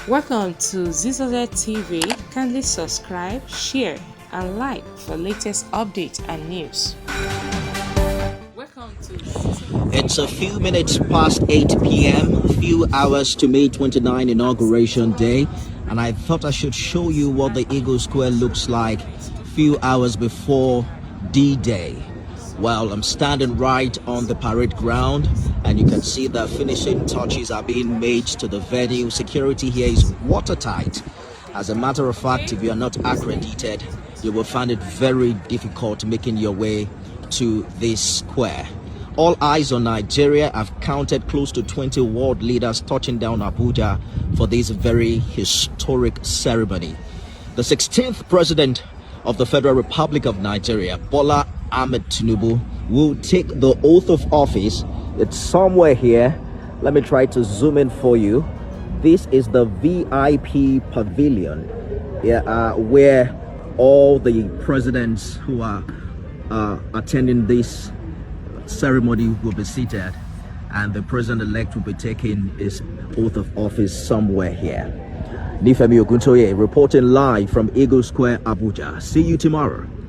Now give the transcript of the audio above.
Welcome to Zisodel TV. Kindly subscribe, share, and like for latest updates and news. Welcome to Zisodel. It's a few minutes past 8 p.m., a few hours to May 29 Inauguration Day, and I thought I should show you what the Eagle Square looks like a few hours before D-Day. Well, I'm standing right on the parade ground, and you can see the finishing touches are being made to the venue. Security here is watertight. As a matter of fact, if you are not accredited, you will find it very difficult making your way to this square. All eyes on Nigeria. Have counted close to 20 world leaders touching down Abuja for this very historic ceremony. The 16th president of the Federal Republic of Nigeria, Bola Ahmed Tinubu, will take the oath of office. It's somewhere here. Let me try to zoom in for you. This is the VIP pavilion, where all the presidents who are attending this ceremony will be seated, and the president-elect will be taking his oath of office somewhere here. Nifemi Oguntoye reporting live from Eagle Square, Abuja. See you tomorrow.